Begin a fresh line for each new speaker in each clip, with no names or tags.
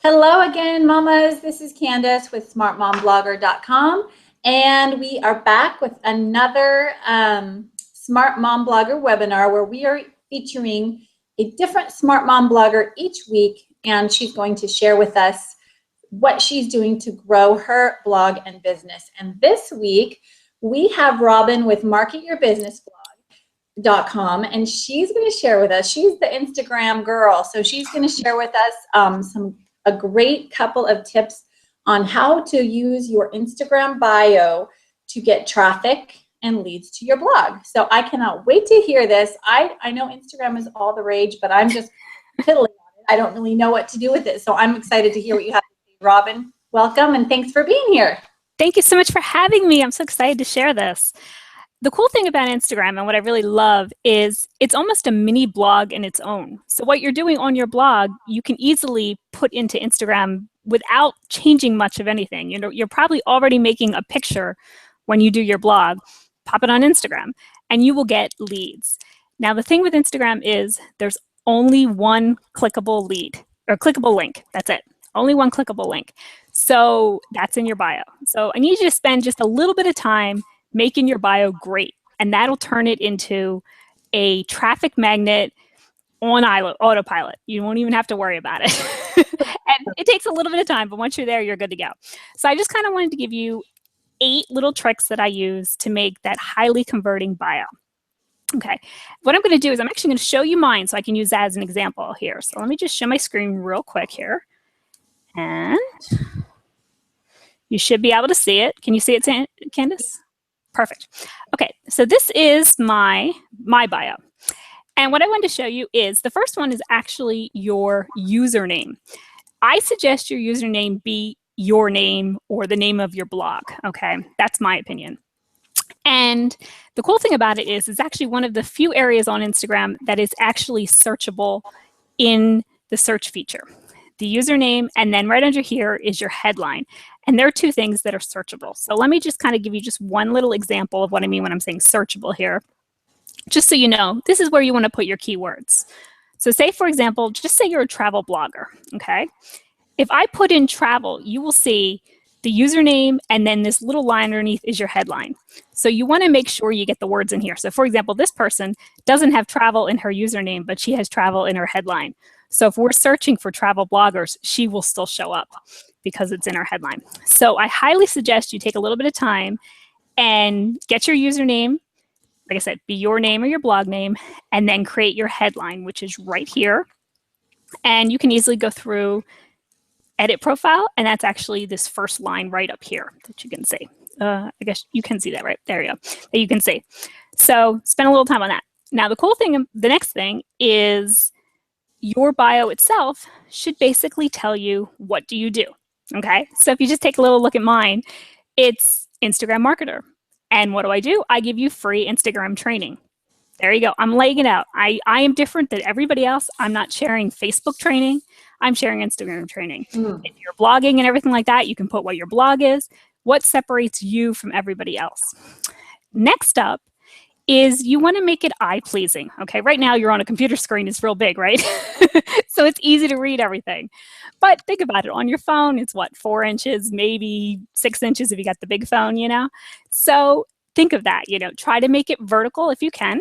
Hello again, mamas. This is Candace with smartmomblogger.com, and we are back with another Smart Mom Blogger webinar where we are featuring a different Smart Mom blogger each week, and she's going to share with us what she's doing to grow her blog and business. And this week, we have Robin with MarketYourBusinessBlog.com, and she's going to share with us, she's the Instagram girl, so she's going to share with us a great couple of tips on how to use your Instagram bio to get traffic and leads to your blog. So I cannot wait to hear this. I know Instagram is all the rage, but I'm just piddling on it. I don't really know what to do with it. So I'm excited to hear what you have to say. Robin, welcome, and thanks for being here.
Thank you so much for having me. I'm so excited to share this. The cool thing about Instagram and what I really love is it's almost a mini blog in its own. So what you're doing on your blog, you can easily put into Instagram without changing much of anything. You know, you're probably already making a picture when you do your blog, pop it on Instagram, and you will get leads. Now, the thing with Instagram is there's only one clickable lead or clickable link. That's it. Only one clickable link. So that's in your bio. So I need you to spend just a little bit of time making your bio great, and that'll turn it into a traffic magnet on autopilot. You won't even have to worry about it. And it takes a little bit of time, but once you're there, you're good to go. So I just kind of wanted to give you 8 little tricks that I use to make that highly converting bio. Okay, what I'm going to do is I'm actually going to show you mine so I can use that as an example here. So let me just show my screen real quick here. And you should be able to see it. Can you see it, Candace? Perfect. Okay, so this is my bio. And what I wanted to show you is the first one is actually your username. I suggest your username be your name or the name of your blog, okay? That's my opinion. And the cool thing about it is it's actually one of the few areas on Instagram that is actually searchable in the search feature. The username, and then right under here is your headline. And there are 2 things that are searchable. So let me just kind of give you just one little example of what I mean when I'm saying searchable here. Just so you know, this is where you want to put your keywords. So say, for example, just say you're a travel blogger, okay? If I put in travel, you will see the username, and then this little line underneath is your headline. So you want to make sure you get the words in here. So for example, this person doesn't have travel in her username, but she has travel in her headline. So if we're searching for travel bloggers, she will still show up because it's in our headline. So I highly suggest you take a little bit of time and get your username, like I said, be your name or your blog name, and then create your headline, which is right here. And you can easily go through edit profile, and that's actually this first line right up here that you can see. I guess you can see that, right? There you go, that you can see. So spend a little time on that. Now the cool thing, the next thing is your bio itself should basically tell you what do you do, okay? So if you just take a little look at mine, it's Instagram marketer. And what do? I give you free Instagram training. There you go. I'm laying it out. I am different than everybody else. I'm not sharing Facebook training. I'm sharing Instagram training. If you're blogging and everything like that, you can put what your blog is. What separates you from everybody else? Next up is you want to make it eye-pleasing. Okay, right now you're on a computer screen, it's real big, right? So it's easy to read everything. But think about it, on your phone, it's what, 4 inches, maybe 6 inches if you got the big phone, you know? So think of that, you know, try to make it vertical if you can.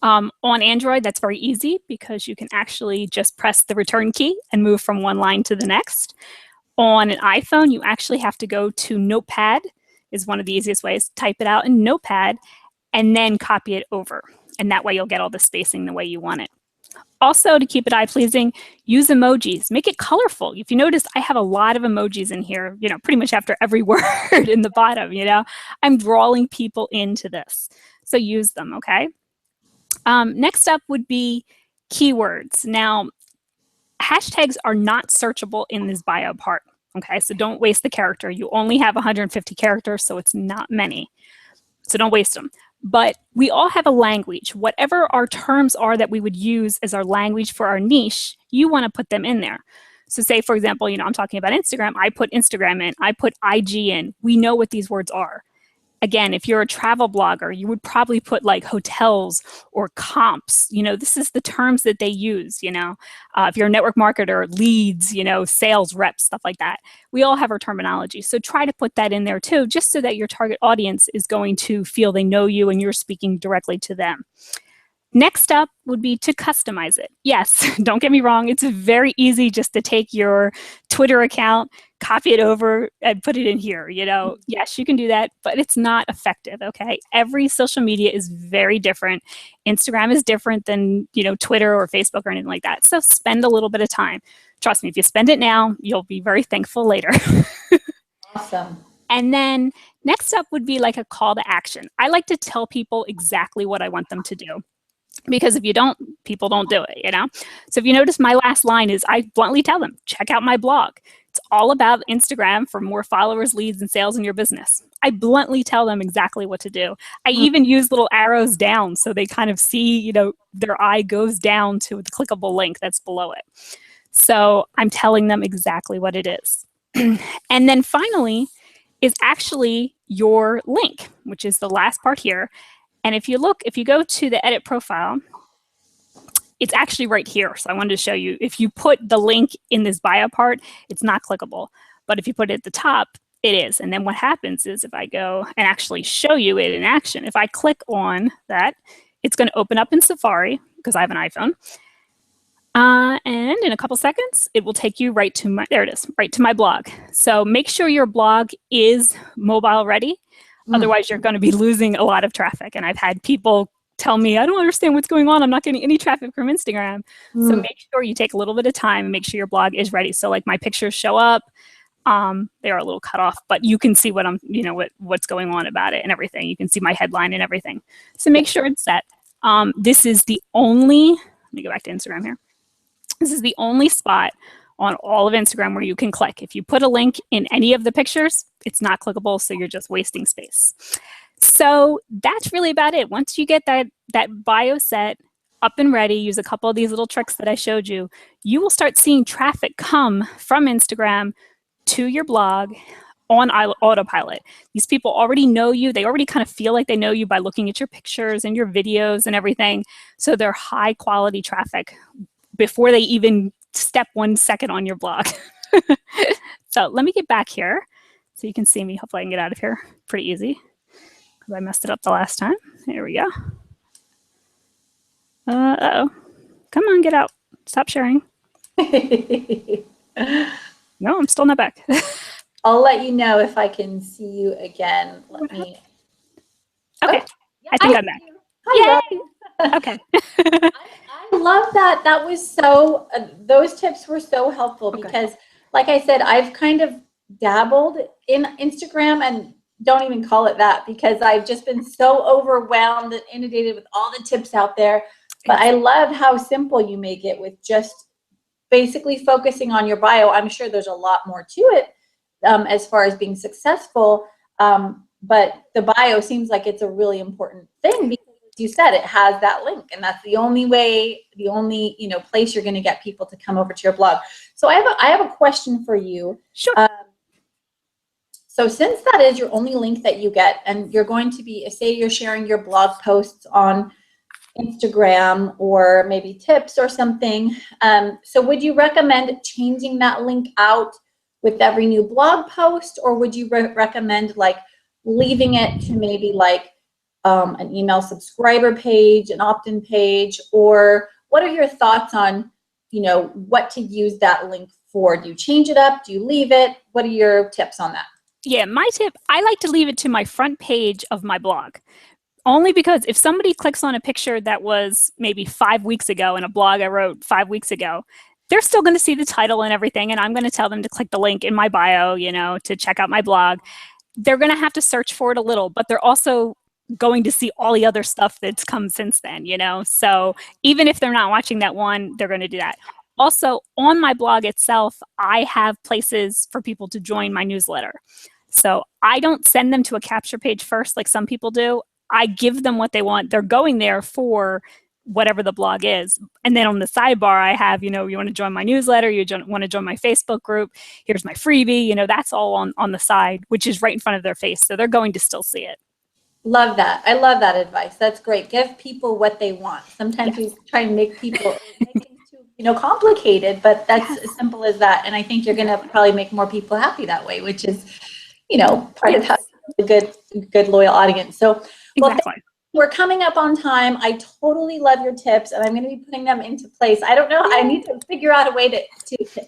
On Android, that's very easy because you can actually just press the return key and move from one line to the next. On an iPhone, you actually have to go to Notepad, is one of the easiest ways. Type it out in Notepad and then copy it over. And that way you'll get all the spacing the way you want it. Also, to keep it eye-pleasing, use emojis. Make it colorful. If you notice, I have a lot of emojis in here, you know, pretty much after every word in the bottom, you know. I'm drawing people into this. So use them, okay? Next up would be keywords. Now, hashtags are not searchable in this bio part, okay? So don't waste the character. You only have 150 characters, so it's not many. So don't waste them. But we all have a language. Whatever our terms are that we would use as our language for our niche, you want to put them in there. So say, for example, you know, I'm talking about Instagram. I put Instagram in. I put IG in. We know what these words are. Again, if you're a travel blogger, you would probably put like hotels or comps. This is the terms that they use. If you're a network marketer, leads, sales reps, stuff like that. We all have our terminology. So try to put that in there too, just so that your target audience is going to feel they know you and you're speaking directly to them. Next up would be to customize it. Yes, don't get me wrong. It's very easy just to take your Twitter account, copy it over, and put it in here. Yes, you can do that, but it's not effective, okay? Every social media is very different. Instagram is different than, Twitter or Facebook or anything like that. So spend a little bit of time. Trust me, if you spend it now, you'll be very thankful later.
Awesome.
And then next up would be like a call to action. I like to tell people exactly what I want them to do. Because if you don't, people don't do it, So if you notice, my last line is I bluntly tell them, check out my blog. It's all about Instagram for more followers, leads, and sales in your business. I bluntly tell them exactly what to do. I even use little arrows down so they kind of see, their eye goes down to the clickable link that's below it. So I'm telling them exactly what it is. And then finally is actually your link, which is the last part here. And if you go to the edit profile, it's actually right here. So I wanted to show you, if you put the link in this bio part, it's not clickable. But if you put it at the top, it is. And then what happens is if I go and actually show you it in action, if I click on that, it's going to open up in Safari because I have an iPhone. And in a couple seconds, it will take you right to my blog. So make sure your blog is mobile ready. Otherwise, you're going to be losing a lot of traffic. And I've had people tell me, I don't understand what's going on. I'm not getting any traffic from Instagram. So make sure you take a little bit of time and make sure your blog is ready. So like my pictures show up. They are a little cut off, but you can see what what's going on about it and everything. You can see my headline and everything. So make sure it's set. This is the only, let me go back to Instagram here. This is the only spot on all of Instagram where you can click. If you put a link in any of the pictures, it's not clickable, so you're just wasting space. So that's really about it. Once you get that bio set up and ready, use a couple of these little tricks that I showed you, you will start seeing traffic come from Instagram to your blog on autopilot. These people already know you. They already kind of feel like they know you by looking at your pictures and your videos and everything. So they're high quality traffic before they even step 1 second on your blog. So let me get back here so you can see me. Hopefully I can get out of here pretty easy because I messed it up the last time. There we go. Uh-oh. Come on, get out. Stop sharing. No, I'm still not back.
I'll let you know if I can see you again. Let me.
Okay. I think I'm back.
Hi,
Yay! Okay.
I love that. That was so, those tips were so helpful because, like I said, I've kind of dabbled in Instagram and don't even call it that because I've just been so overwhelmed and inundated with all the tips out there. But I love how simple you make it with just basically focusing on your bio. I'm sure there's a lot more to it as far as being successful. But the bio seems like it's a really important thing because, as you said, it has that link, and that's the only way, the only place you're going to get people to come over to your blog. So I have a question for you.
Sure.
So since that is your only link that you get, and you're going to be, say you're sharing your blog posts on Instagram or maybe tips or something, so would you recommend changing that link out with every new blog post, or would you recommend like leaving it to maybe like an email subscriber page, an opt-in page, or what are your thoughts on what to use that link for? Do you change it up? Do you leave it? What are your tips on that?
Yeah, my tip, I like to leave it to my front page of my blog. Only because if somebody clicks on a picture that was maybe 5 weeks ago in a blog I wrote 5 weeks ago, they're still going to see the title and everything, and I'm going to tell them to click the link in my bio, to check out my blog. They're going to have to search for it a little, but they're also going to see all the other stuff that's come since then, So even if they're not watching that one, they're going to do that. Also, on my blog itself, I have places for people to join my newsletter. So I don't send them to a capture page first like some people do. I give them what they want. They're going there for whatever the blog is. And then on the sidebar, I have, you want to join my newsletter, you want to join my Facebook group, here's my freebie, that's all on the side, which is right in front of their face. So they're going to still see it.
Love that. I love that advice. That's great. Give people what they want. Sometimes we try and make people make things too, complicated, but that's
Yes.
as simple as that. And I think you're going to probably make more people happy that way, which is, part of how a good loyal audience. So, well,
Exactly.
we're coming up on time. I totally love your tips, and I'm going to be putting them into place. I don't know. I need to figure out a way to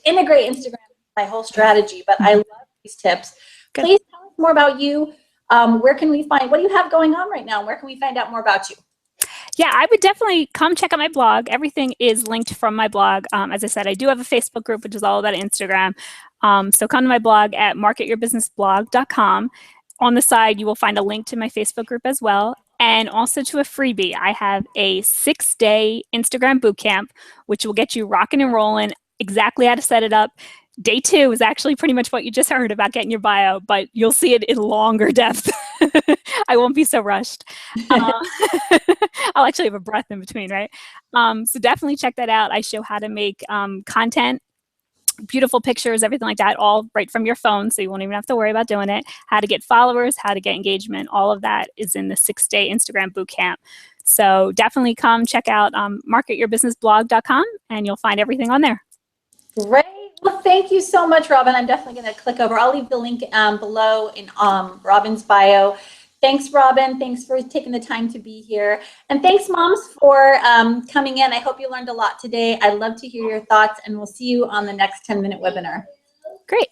integrate Instagram into my whole strategy, but I love these tips.
Good.
Please tell us more about you. Where can we find, what do you have going on right now? Where can we find out more about you?
Yeah, I would definitely come check out my blog. Everything is linked from my blog. As I said, I do have a Facebook group, which is all about Instagram. So come to my blog at marketyourbusinessblog.com. On the side, you will find a link to my Facebook group as well, and also to a freebie. I have a 6-day Instagram bootcamp, which will get you rocking and rolling, exactly how to set it up. Day 2 is actually pretty much what you just heard about getting your bio, but you'll see it in longer depth. I won't be so rushed. I'll actually have a breath in between, right? So definitely check that out. I show how to make content, beautiful pictures, everything like that, all right from your phone, so you won't even have to worry about doing it. How to get followers, how to get engagement, all of that is in the 6-day Instagram bootcamp. So definitely come check out marketyourbusinessblog.com, and you'll find everything on there.
Great. Well, thank you so much, Robin. I'm definitely going to click over. I'll leave the link below in Robin's bio. Thanks, Robin. Thanks for taking the time to be here. And thanks, moms, for coming in. I hope you learned a lot today. I'd love to hear your thoughts, and we'll see you on the next 10-minute webinar.
Great.